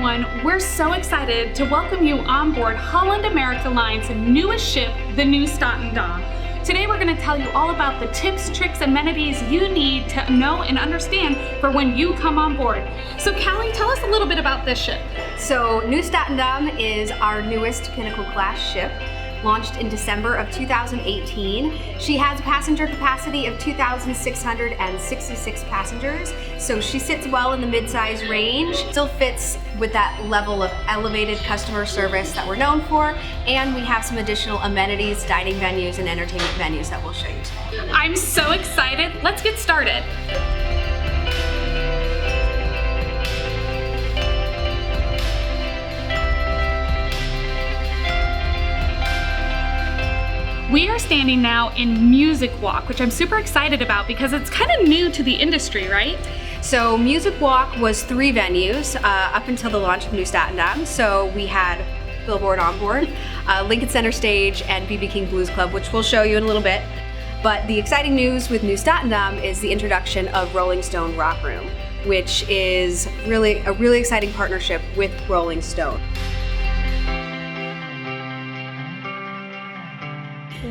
everyone. We're so excited to welcome you on board Holland America Line's newest ship, the Nieuw Statendam. Today we're going to tell you all about the tips, tricks, and amenities you need to know and understand for when you come on board. So Callie, tell us a little bit about this ship. So Nieuw Statendam is our newest Pinnacle-class ship, launched in December of 2018. She has a passenger capacity of 2,666 passengers, so she sits well in the mid-size range, still fits with that level of elevated customer service that we're known for, and we have some additional amenities, dining venues, and entertainment venues that we'll show you today. I'm so excited. Let's get started. We are standing now in Music Walk, which I'm super excited about because it's kind of new to the industry, right? So Music Walk was 3 venues up until the launch of Nieuw Statendam. So we had Billboard on board, Lincoln Center Stage, and BB King Blues Club, which we'll show you in a little bit. But the exciting news with Nieuw Statendam is the introduction of Rolling Stone Rock Room, which is a really exciting partnership with Rolling Stone.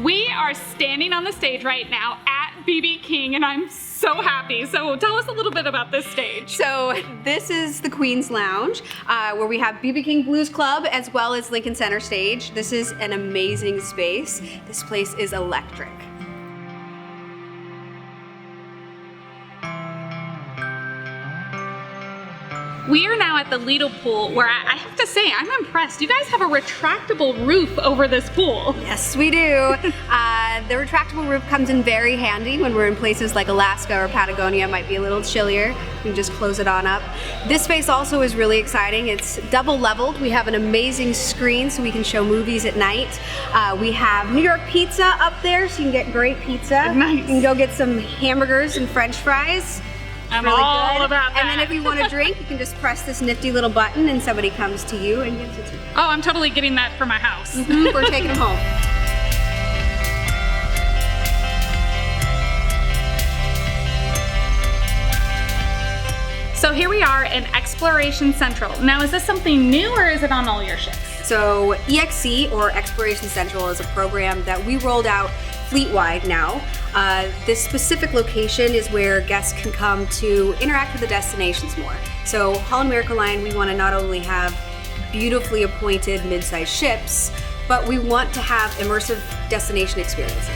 We are standing on the stage right now at BB King, and I'm so happy. So tell us a little bit about this stage. So this is the Queen's Lounge, where we have BB King Blues Club as well as Lincoln Center Stage. This is an amazing space. This place is electric. We are now at the Lido pool, where I have to say, I'm impressed. You guys have a retractable roof over this pool. Yes, we do. The retractable roof comes in very handy when we're in places like Alaska or Patagonia. It might be a little chillier. You can just close it on up. This space also is really exciting. It's double leveled. We have an amazing screen so we can show movies at night. We have New York pizza up there, so you can get great pizza. Nice. You can go get some hamburgers and French fries. I'm really all good. about that. And then if you want a drink, you can just press this nifty little button and somebody comes to you and gives it to you. Oh, I'm totally getting that for my house. We're taking them home. So here we are in Exploration Central. Now, is this something new or is it on all your ships? So EXC, or Exploration Central, is a program that we rolled out fleet-wide now. This specific location is where guests can come to interact with the destinations more. So Holland America Line, we want to not only have beautifully appointed mid-sized ships, but we want to have immersive destination experiences.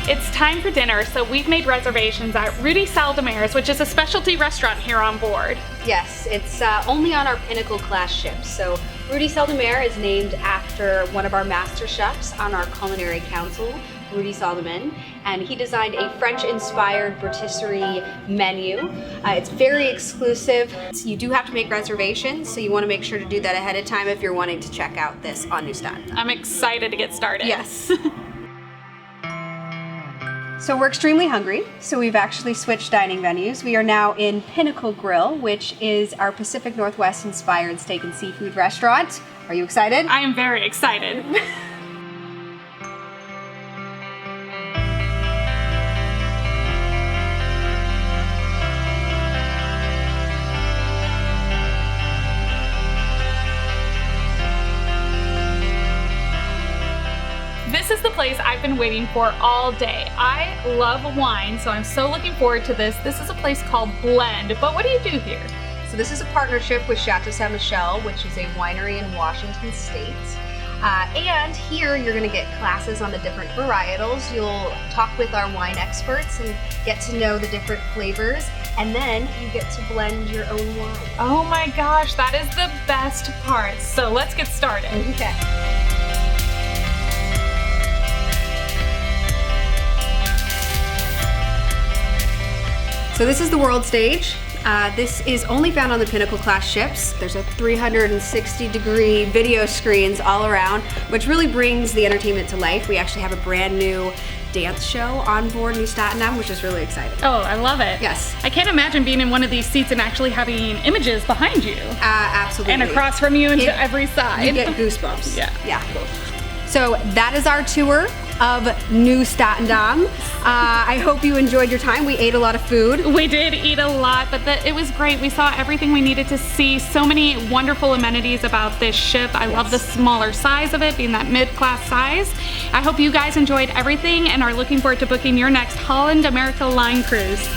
It's time for dinner, so we've made reservations at Rudy Saldamer's, which is a specialty restaurant here on board. Yes, it's only on our Pinnacle-class ships. So Rudy Saldamer is named after one of our master chefs on our culinary council, Rudy Saldamer, and he designed a French-inspired rotisserie menu. It's very exclusive. You do have to make reservations, so you want to make sure to do that ahead of time if you're wanting to check out this on Nieuw Statendam. I'm excited to get started. Yes. So we're extremely hungry, so we've actually switched dining venues. We are now in Pinnacle Grill, which is our Pacific Northwest inspired steak and seafood restaurant. Are you excited? I am very excited. This is the place I've been waiting for all day. I love wine, so I'm so looking forward to this. This is a place called Blend, but what do you do here? So this is a partnership with Chateau Saint Michel, which is a winery in Washington State. And here you're going to get classes on the different varietals. You'll talk with our wine experts and get to know the different flavors, and then you get to blend your own wine. Oh my gosh, that is the best part. So let's get started. Okay. So this is the world stage. This is only found on the Pinnacle-class ships. There's a 360-degree video screens all around, which really brings the entertainment to life. We actually have a brand new dance show on board Nieuw Statendam, which is really exciting. Oh, I love it. Yes. I can't imagine being in one of these seats and actually having images behind you. Absolutely. And across from you and to every side. You get goosebumps. Yeah. Yeah. So that is our tour of Nieuw Statendam. I hope you enjoyed your time. We ate a lot of food. We did eat a lot, but it was great. We saw everything we needed to see. So many wonderful amenities about this ship. I love the smaller size of it, being that mid-class size. I hope you guys enjoyed everything and are looking forward to booking your next Holland America Line cruise.